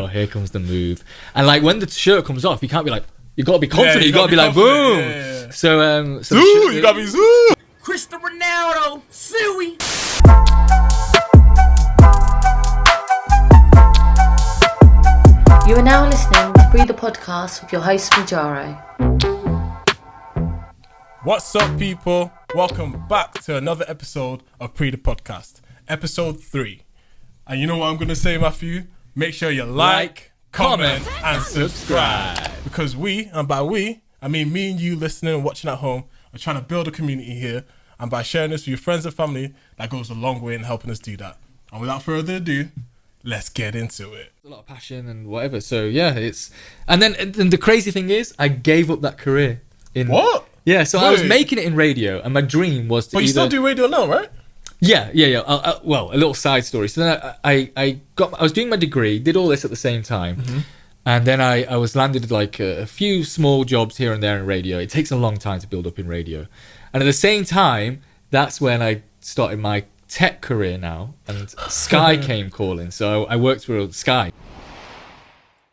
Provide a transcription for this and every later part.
oh, here comes the move. And like when the shirt comes off, you can't be like, you got to be confident. You got to be like, boom. Yeah. So Zoo, you got to be zoo. Cristiano Ronaldo, Suey. You are now listening to Pree the podcast with your host Majaro. What's up, people? Welcome back to another episode of Pree the podcast, episode 3. And you know what I'm going to say, Matthew? Make sure you like, comment, and subscribe. Because we, and by we, I mean me and you listening and watching at home, are trying to build a community here. And by sharing this with your friends and family, that goes a long way in helping us do that. And without further ado, let's get into it. a lot of passion and whatever. So yeah, it's and the crazy thing is, I gave up that career. What? Yeah, so I was making it in radio, and my dream was to. But you still do radio now, right? Yeah. Well, a little side story. So then I was doing my degree, did all this at the same time, and then I was landed like a few small jobs here and there in radio. It takes a long time to build up in radio, and at the same time, that's when I started my tech career now, and Sky came calling, so I worked for Sky.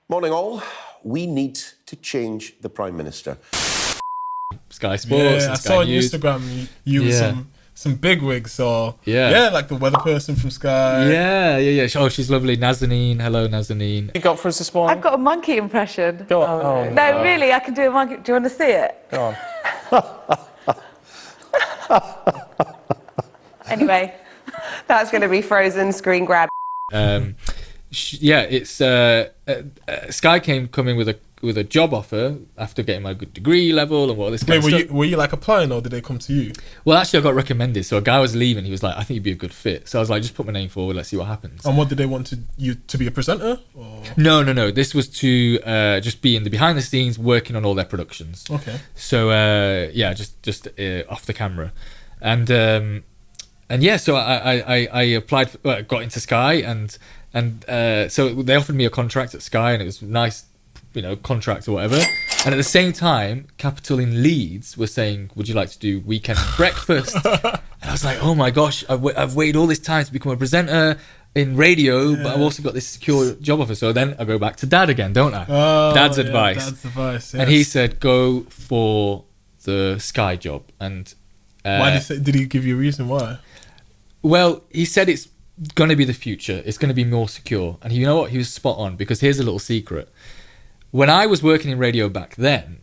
Morning all. We need to change the Prime Minister. Sky Sports. Yeah, and I Sky saw on News. Instagram you with some bigwigs, or Yeah. like the weather person from Sky. Yeah. Oh, she's lovely. Nazanin. Hello, Nazanin. You got for us this morning? I've got a monkey impression. Go on. Oh, No, really, I can do a monkey. Do you want to see it? Go on. Anyway, That's going to be frozen screen grab. It's Sky coming with a job offer after getting my good degree level and all this kind of stuff. Were you like applying, or did they come to you? Well, actually, I got recommended. So a guy was leaving. He was like, I think you'd be a good fit. So I was like, just put my name forward. Let's see what happens. And what did they want you to be a presenter? Or? No. This was to just be in the behind the scenes, working on all their productions. Okay. So just off the camera, and yeah. So I applied, got into Sky, and so they offered me a contract at Sky, and it was nice. Contract or whatever. And at the same time, Capital in Leeds was saying, would you like to do weekend breakfast? And I was like, oh my gosh, I've waited all this time to become a presenter in radio, but I've also got this secure job offer. So then I go back to Dad again, don't I? Dad's advice. Dad's advice, yes. And he said, go for the Sky job. And why did he give you a reason why? Well, he said it's going to be the future. It's going to be more secure. And you know what? He was spot on, because here's a little secret. When I was working in radio back then,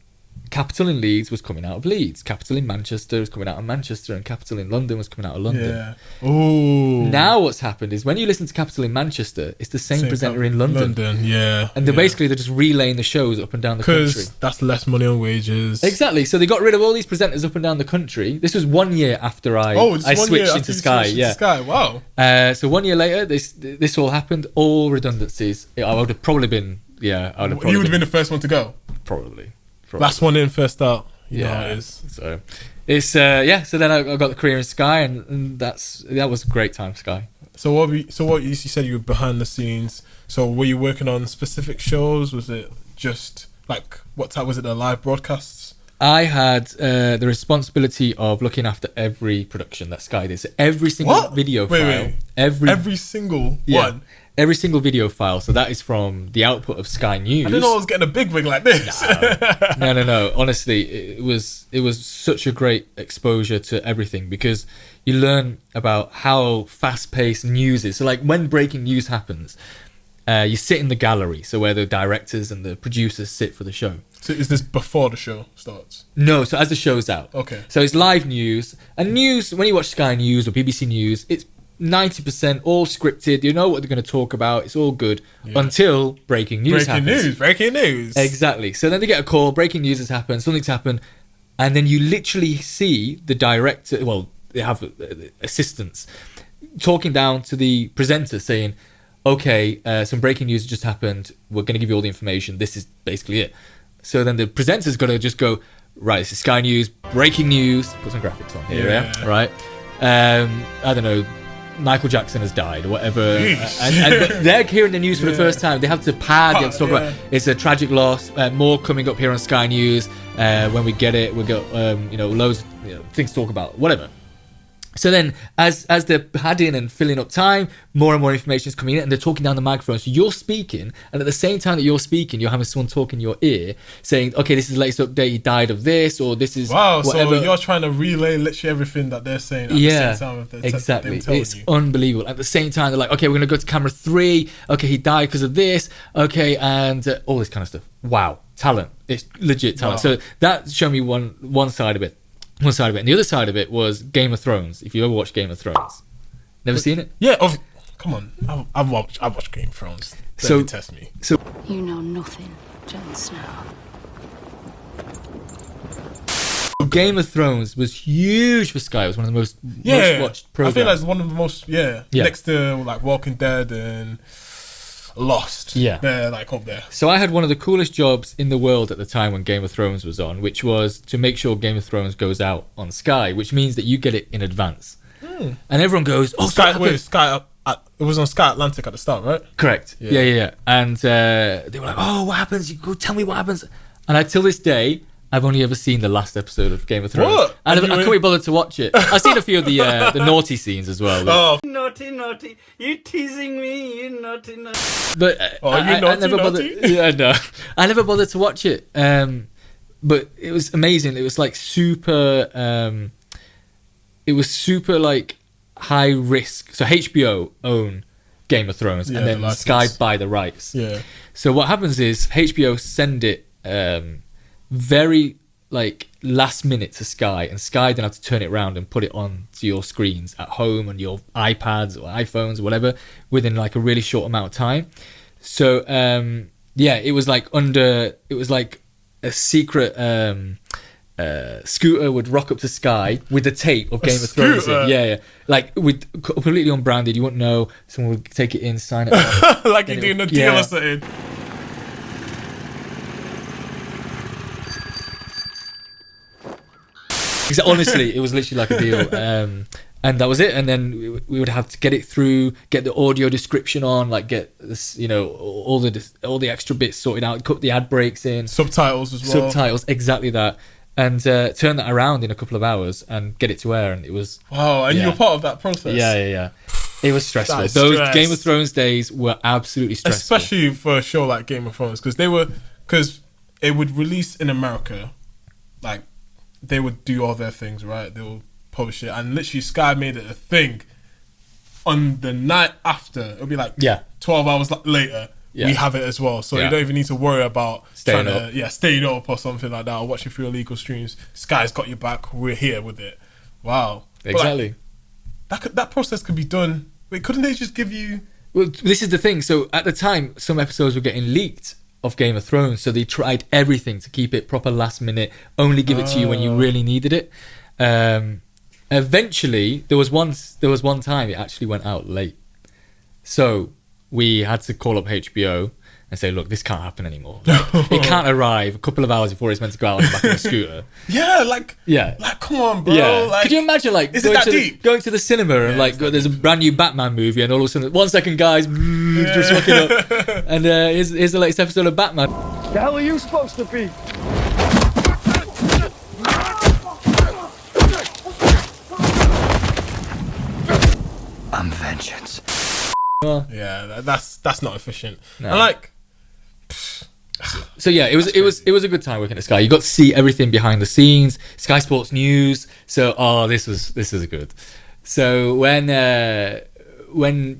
Capital in Leeds was coming out of Leeds. Capital in Manchester was coming out of Manchester, and Capital in London was coming out of London. Yeah. Ooh. Now what's happened is when you listen to Capital in Manchester, it's the same presenter in London. Yeah. And they're just relaying the shows up and down the country. Because that's less money on wages. Exactly. So they got rid of all these presenters up and down the country. This was 1 year after I switched into Sky. Sky. Wow. So 1 year later, this all happened. All redundancies. I would have probably been. Yeah, I would have. You would have been the first one to go. Probably. Last one in, first out. You know how it is. So it's So then I got the career in Sky, and that was a great time, Sky. So what you said you were behind the scenes. So were you working on specific shows? Was it just like what type was it? The live broadcasts? I had the responsibility of looking after every production that Sky did. So every single video file. Every single one. Every single video file. So that is from the output of Sky News. I didn't know I was getting a big wig like this. No. Honestly, it was such a great exposure to everything, because you learn about how fast-paced news is. So like when breaking news happens, you sit in the gallery, so where the directors and the producers sit for the show. So is this before the show starts? No, so as the show's out. Okay. So it's live news. And news, when you watch Sky News or BBC News, it's 90% all scripted. You know what they're going to talk about. It's all good until breaking news happens. Breaking news. Exactly. So then they get a call, breaking news has happened, something's happened. And then you literally see the director, well, they have assistants, talking down to the presenter saying, okay, some breaking news just happened. We're going to give you all the information. This is basically it. So then the presenter's got to just go, right, this is Sky News, breaking news. Put some graphics on here, yeah? Right. I don't know, Michael Jackson has died or whatever. And they're hearing the news for the first time. They have to pad, they have to talk about it's a tragic loss. More coming up here on Sky News. When we get it, we'll get loads of things to talk about, whatever. So then, as they're padding and filling up time, more and more information is coming in, and they're talking down the microphone. So you're speaking, and at the same time that you're speaking, you're having someone talk in your ear, saying, "Okay, this is the latest update. He died of this, or this is whatever." So you're trying to relay literally everything that they're saying at the same time. Exactly. It's you. unbelievable. At the same time, they're like, "Okay, we're gonna go to camera 3. Okay, he died because of this. Okay, and all this kind of stuff." Wow, talent. It's legit talent. Wow. So that showed me one side of it. One side of it, and the other side of it was Game of Thrones. If you ever watched Game of Thrones, never seen it? Yeah, come on, I've watched Game of Thrones. Don't test me. So You know nothing, Jon Snow. Game of Thrones was huge for Sky. It was one of the most watched programs. I feel like it's one of the most next to like Walking Dead and Lost. Yeah, they're like up there. So I had one of the coolest jobs in the world at the time when Game of Thrones was on, which was to make sure Game of Thrones goes out on Sky, which means that you get it in advance. And everyone goes, "Oh, Sky!" It was on Sky Atlantic at the start, right? Correct. Yeah. And they were like, "Oh, what happens? You go tell me what happens." And till this day, I've only ever seen the last episode of Game of Thrones. What? I couldn't be bothered to watch it. I've seen a few of the naughty scenes as well. Oh, Naughty, you teasing me, you naughty. But you I never bothered. naughty? Yeah, no, I never bothered to watch it. But it was amazing. It was like super. It was super like high risk. So HBO own Game of Thrones, and then Sky buy the rights. Yeah. So what happens is HBO send it very like last minute to Sky, and Sky then have to turn it around and put it on to your screens at home and your iPads or iPhones or whatever within like a really short amount of time. So it was like a secret scooter would rock up to Sky with the tape of Game of Thrones in. Yeah, like with completely unbranded. You wouldn't know. Someone would take it in, sign it off. Like you're doing a deal or something. Honestly, it was literally like a deal, and that was it. And then we would have to get it through, get the audio description on, like get this, all the extra bits sorted out, cut the ad breaks in, subtitles as well. Subtitles, exactly that, and turn that around in a couple of hours and get it to air. And it was you were part of that process. Yeah. It was stressful. Those stress. Game of Thrones days were absolutely stressful, especially for a show like Game of Thrones, because it would release in America, like. They would do all their things, right? They would publish it, and literally Sky made it a thing. On the night after, it'll be like 12 hours later, we have it as well. So you don't even need to worry about staying up or something like that, or watching through illegal streams. Sky's got your back. We're here with it. Wow, exactly. That process could be done. Wait, couldn't they just give you? Well, this is the thing. So at the time, some episodes were getting leaked of Game of Thrones, so they tried everything to keep it proper last minute, only give it to you when you really needed it. Eventually there was one time it actually went out late, so we had to call up HBO and say, look, this can't happen anymore. It can't arrive a couple of hours before it's meant to go out on the back of a scooter. Like come on, bro. Yeah. Like, could you imagine going to the cinema and there's a brand new Batman movie, and all of a sudden, 1 second, guys, just walking up, and here's the latest episode of Batman. The hell are you supposed to be? I'm vengeance. Yeah, that's not efficient. No. And so yeah, it was a good time working at Sky. You got to see everything behind the scenes, Sky Sports News. So this was good. So when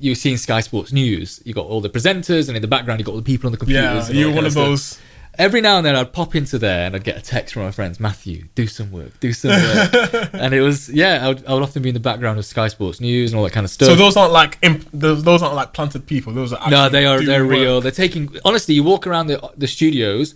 you're seeing Sky Sports News, you got all the presenters, and in the background you got all the people on the computers. Yeah, you're one of those. Every now and then I'd pop into there and I'd get a text from my friends, Matthew, do some work. And it was, I would often be in the background of Sky Sports News and all that kind of stuff. So those aren't like planted people. Those are actually they're real. They're taking, honestly, you walk around the studios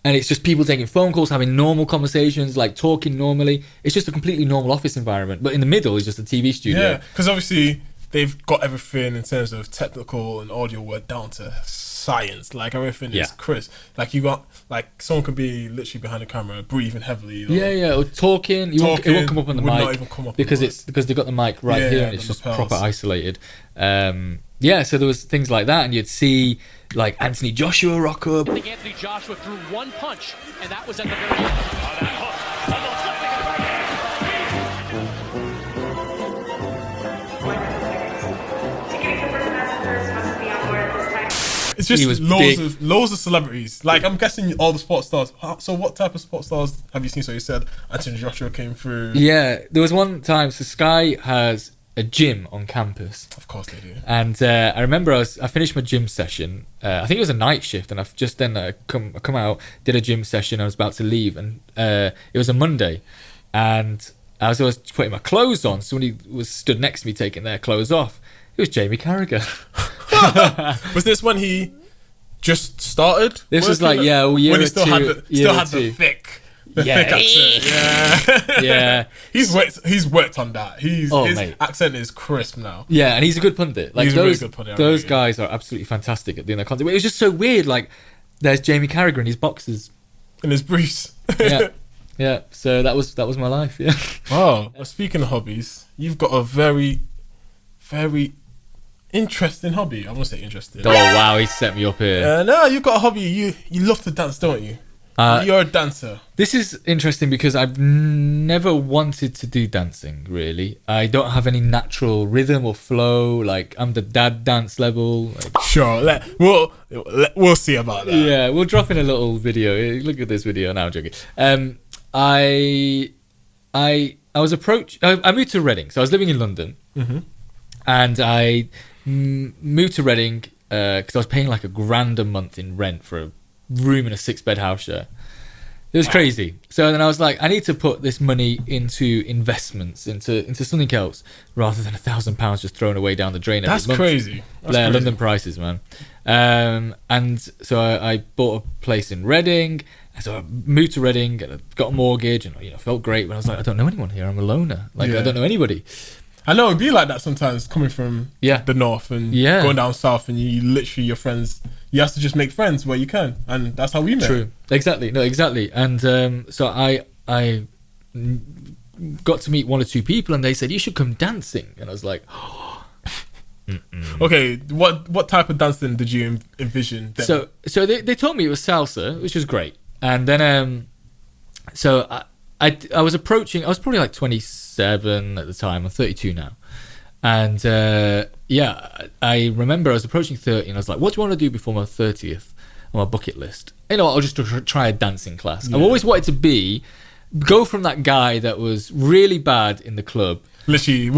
and it's just people taking phone calls, having normal conversations, like talking normally. It's just a completely normal office environment. But in the middle is just a TV studio. Yeah, because obviously they've got everything in terms of technical and audio work down to science. Like everything is crisp. Like you got someone could be literally behind the camera breathing heavily. Or talking. It won't come up on the mic. Not even come up because they've got the mic right here and it's just proper isolated. So there was things like that, and you'd see like Anthony Joshua rock up. I think Anthony Joshua threw one punch, and that was at the very end. It's just He was loads of celebrities. Like, I'm guessing all the sports stars. So what type of sports stars have you seen? So you said Anthony Joshua came through. Yeah, there was one time. So Sky has a gym on campus. Of course they do. And I remember I finished my gym session. I think it was a night shift, and I've just then come out, did a gym session. I was about to leave, and it was a Monday, and as I was putting my clothes on, somebody was stood next to me taking their clothes off. It was Jamie Carragher. Was this when he just started? This was like, yeah, a year when he or still two, had the thick. Thick accent. Yeah. He's worked on that. His mate. accent is crisp now. Yeah, and he's a good pundit. Like, he's those, a really good pundit. Those guys are absolutely fantastic at doing their content. But it was just so weird. Like, there's Jamie Carragher in his boxers. In his briefs. Yeah. Yeah. So that was my life, yeah. Wow. Well, speaking of hobbies, you've got a very, very interesting hobby. I want to say interesting. Oh, wow, he set me up here. No, you've got a hobby. You love to dance, don't you? You're a dancer. This is interesting because I've never wanted to do dancing, really. I don't have any natural rhythm or flow. Like, I'm the dad dance level. Like, sure, we'll see about that. Yeah, we'll drop in a little video. Look at this video. Now I'm joking. I was approached. I moved to Reading, so I was living in London, and I moved to Reading because I was paying like £1,000 a month in rent for a room in a 6-bed house share. It was crazy. So then I was like, I need to put this money into investments, into something else, rather than £1,000 just thrown away down the drain every month. That's crazy. London prices, man. And so I bought a place in Reading. So I moved to Reading, and I got a mortgage, and felt great. But I was like, I don't know anyone here. I'm a loner. Like, I don't know anybody. I know it'd be like that sometimes, coming from the north and going down south, and you literally, your friends, you have to just make friends where you can, and that's how we met. True, exactly, and so I got to meet one or two people, and they said you should come dancing, and I was like, okay, what type of dancing did you envision then? So they told me it was salsa, which was great, and then so I was approaching. I was probably like 27 at the time. I'm 32 now, and I remember I was approaching 30, and I was like, "What do you want to do before my 30th on my bucket list?" I'll just try a dancing class. I've always wanted to go from that guy that was really bad in the club, literally,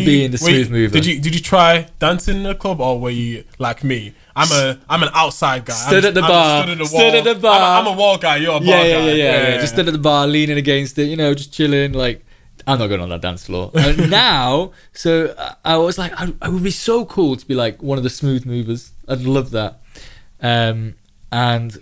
being the smooth mover. Did you try dancing in the club, or were you like me? I'm an outside guy. Stood at the bar. I'm a wall guy. You're a bar guy. Yeah. Just stood at the bar, leaning against it. Just chilling. Like, I'm not going on that dance floor. Now, so I was like, I would be so cool to be like one of the smooth movers. I'd love that. And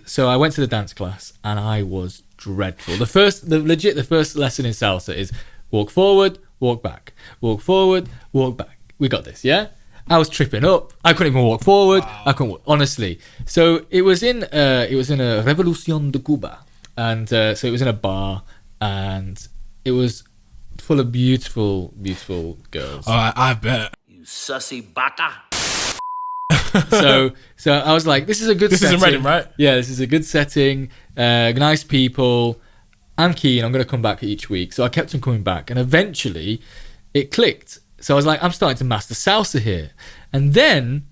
so I went to the dance class, and I was dreadful. The first lesson in salsa is walk forward, walk back, walk forward, walk back. We got this, yeah. I was tripping up. I couldn't even walk forward. Wow. I couldn't walk, honestly. So it was in a Revolución de Cuba, and so it was in a bar, and it was full of beautiful, beautiful girls. Oh, I bet. You sussy bata. So I was like, this is a good setting. This is in Reading, right? Yeah, this is a good setting. Nice people. I'm keen. I'm going to come back each week. So I kept on coming back, and eventually it clicked. So I was like, I'm starting to master salsa here. And then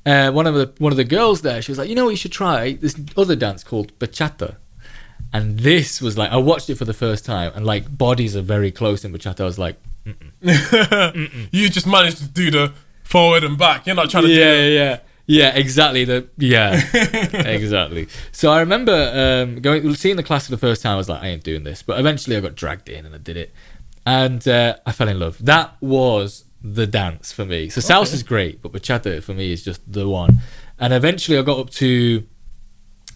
one of the girls there, she was like, you know what you should try? This other dance called Bachata. And this was like, I watched it for the first time, and like bodies are very close in Bachata. I was like, You just managed to do the forward and back. You're not trying to do Yeah, exactly. Exactly. So I remember seeing the class for the first time. I was like, I ain't doing this. But eventually I got dragged in and I did it. And I fell in love. That was the dance for me. So salsa's great, but bachata for me is just the one. And eventually I got up to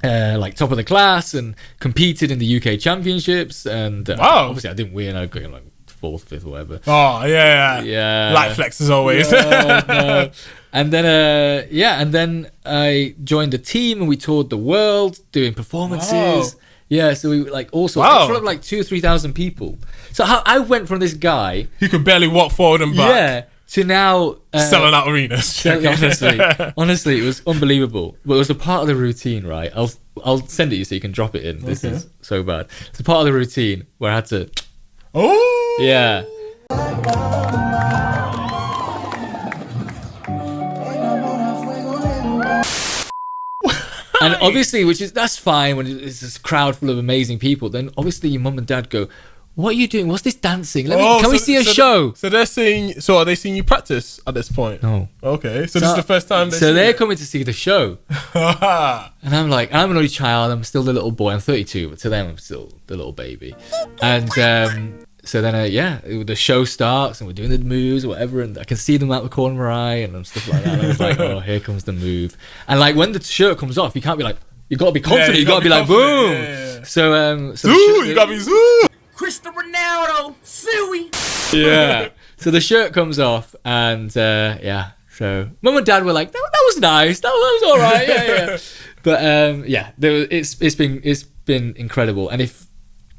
like top of the class and competed in the UK championships. And obviously I didn't win. I got like 4th, 5th, or whatever. Oh yeah. Light flex as always. No. And then I joined the team and we toured the world doing performances. Wow. Yeah, so we like also in front of like 2,000 or 3,000 people. So I went from this guy who could barely walk forward and back, to now selling out arenas. Honestly, it was unbelievable. But it was a part of the routine, right? I'll send it you so you can drop it in. This is so bad. It's a part of the routine where I had to. Oh yeah. And obviously, that's fine when it's this crowd full of amazing people. Then obviously your mum and dad go, what are you doing? What's this dancing? Can we see a show? So are they seeing you practice at this point? No. Okay. So this is the first time they're coming to see the show. And I'm like, I'm an only child. I'm still the little boy. I'm 32, but to them, I'm still the little baby. And so then, the show starts and we're doing the moves or whatever. And I can see them out the corner of my eye and stuff like that. And I was like, oh, here comes the move. And like when the shirt comes off, you can't be like, you got to be confident. You got to be like, boom. Yeah. So you got to be zoo. Cristiano Ronaldo, Suey. Yeah. So the shirt comes off, and so mum and dad were like, that was nice. That was all right. Yeah. But it's been incredible. And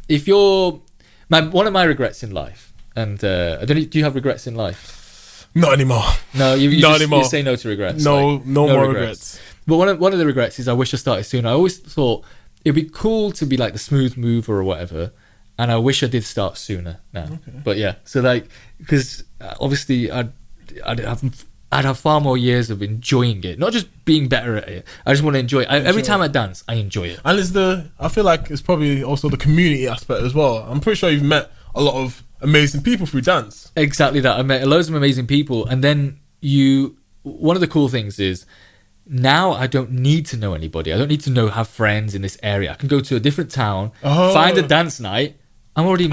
if you're one of my regrets in life, and I don't know, do you have regrets in life? Not anymore. No, you say no to regrets. No more regrets. But one of the regrets is I wish I started sooner. I always thought it'd be cool to be like the smooth mover or whatever. And I wish I did start sooner now. Okay. But yeah, so like, because obviously I'd have far more years of enjoying it, not just being better at it. I just want to enjoy it. Every time I dance, I enjoy it. And I feel like it's probably also the community aspect as well. I'm pretty sure you've met a lot of amazing people through dance. Exactly that. I met loads of amazing people. And then one of the cool things is, now I don't need to know anybody. I don't need to have friends in this area. I can go to a different town, find a dance night. You're already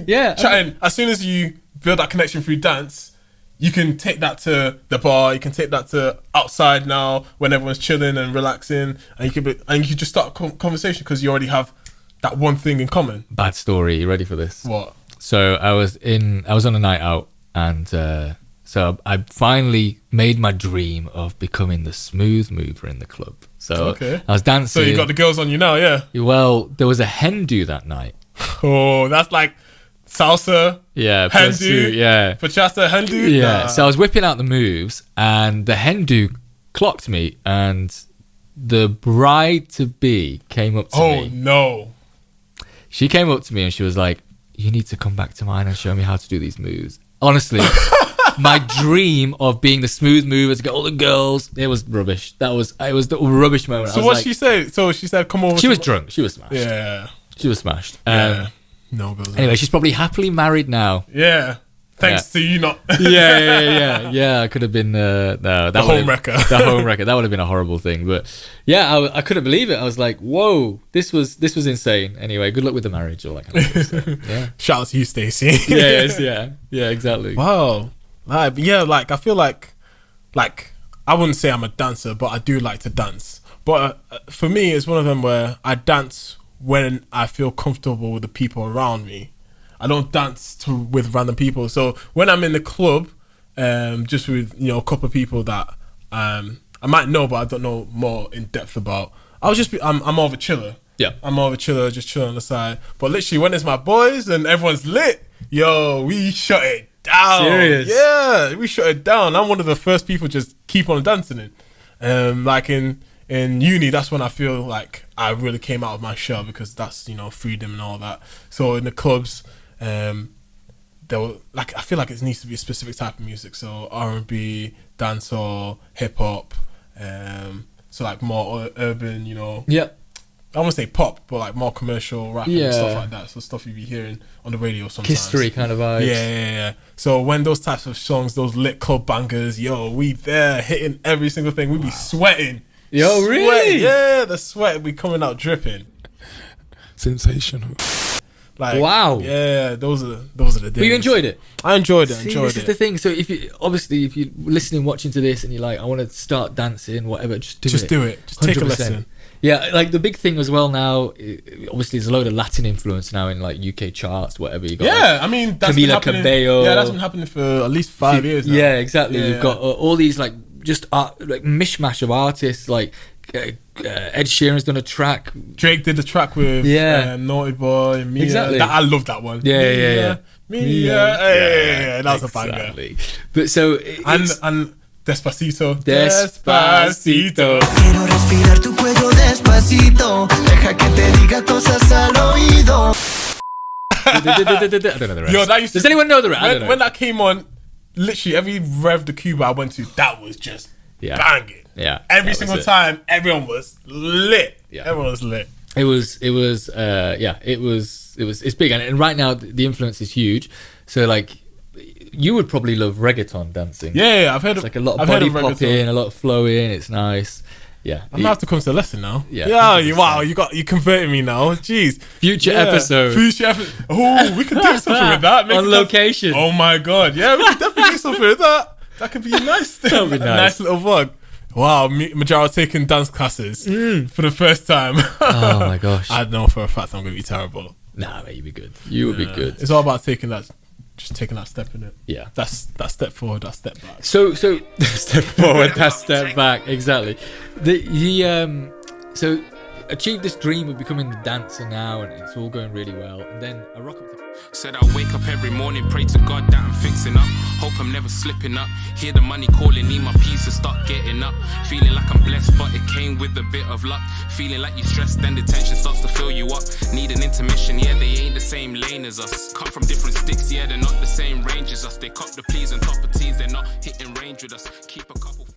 chatting. As soon as you build that connection through dance, you can take that to the bar. You can take that to outside now when everyone's chilling and relaxing, and you can just start a conversation because you already have that one thing in common. Bad story. You ready for this? What? So I was on a night out, and so I finally made my dream of becoming the smooth mover in the club. So I was dancing. So you got the girls on you now, yeah? Well, there was a hen do that night. Oh, that's like salsa, hen do, bachata, hen do. Yeah, so I was whipping out the moves, and the hen do clocked me, and the bride-to-be came up to me. Oh, no. She came up to me, and she was like, you need to come back to mine and show me how to do these moves. Honestly, my dream of being the smooth mover to get all the girls, it was rubbish. It was the rubbish moment. So what she said? So she said, come over. She was drunk. She was smashed. Yeah. She was smashed. No girls. Anyway, she's probably happily married now. Yeah. Thanks to you not. Yeah. I could have been the home wrecker. The home wrecker. That would have been a horrible thing. But yeah, I couldn't believe it. I was like, whoa, this was insane. Anyway, good luck with the marriage, all that kind of stuff. Yeah. Shout out to you, Stacey. Yeah, exactly. Wow. I feel like I wouldn't say I'm a dancer, but I do like to dance. But for me, it's one of them where I dance when I feel comfortable with the people around me. I don't dance with random people. So when I'm in the club, just with a couple of people that I might know, but I don't know more in depth about, I'm more of a chiller. Yeah, I'm more of a chiller, just chilling on the side. But literally, when it's my boys and everyone's lit, we shut it down. Serious? Yeah, we shut it down. I'm one of the first people just keep on dancing it. Like in uni, that's when I feel like I really came out of my shell, because that's freedom and all that. So in the clubs, there were I feel like it needs to be a specific type of music. So R&B, dancehall, hip hop. So like more urban, Yeah. I won't say pop, but like more commercial rap and stuff like that. So stuff you'd be hearing on the radio sometimes. History kind of vibes. Yeah. So when those types of songs, those lit club bangers, we there hitting every single thing. We be sweating. Yo, really? Yeah, the sweat be coming out dripping. Sensational. Like, wow. Yeah, those are the days. But you enjoyed it? I enjoyed it. This is the thing. So if you're listening, watching to this, and you're like, I want to start dancing, whatever, just do it. Just take a lesson. Yeah, like the big thing as well now, obviously there's a load of Latin influence now in like UK charts, whatever you got. Yeah, like, I mean, that's Camila Cabello. Yeah, that's been happening for at least 5 years now. Yeah, exactly. You've got all these like just like mishmash of artists, like Ed Sheeran's done a track. Drake did the track with Naughty Boy, Mia. Exactly. I love that one. Yeah. That was a banger. Exactly. But so and Despacito. Quiero respirar tu cuello despacito. Deja que te diga cosas al oído. I don't know the rest. Yo, Does anyone know the rest? When that came on, literally every rev the Cuba I went to, that was just banging. Yeah. Every single time, everyone was lit. Yeah. Everyone was lit. It's big. And right now, the influence is huge. So, like, you would probably love reggaeton dancing. Yeah, I've heard of like a lot of body popping, a lot of flowing. It's nice. Yeah, I'm gonna have to come to the lesson now. Yeah, you converted me now. Jeez, future episode. Oh, we could do something with that. On location. Oh my god, yeah, we could definitely do something with that. That could be a nice thing. That'd be nice. A nice little vlog. Wow, Majaro taking dance classes for the first time. Oh my gosh, I know for a fact I'm gonna be terrible. Nah, mate, you'd be good. You would be good. It's all about taking that step in it. Yeah, that's that step forward, that step back. So step forward, that step back. Exactly. So achieved this dream of becoming the dancer now, and it's all going really well. And then I rock up. Said I wake up every morning, pray to God that I'm fixing up. Hope I'm never slipping up. Hear the money calling, need my peace to start getting up. Feeling like I'm blessed, but it came with a bit of luck. Feeling like you stressed, then the tension starts to fill you up. Need an intermission, yeah, they ain't the same lane as us. Come from different sticks, yeah, they're not the same range as us. They cop the pleas and top of teas, they're not hitting range with us. Keep a couple.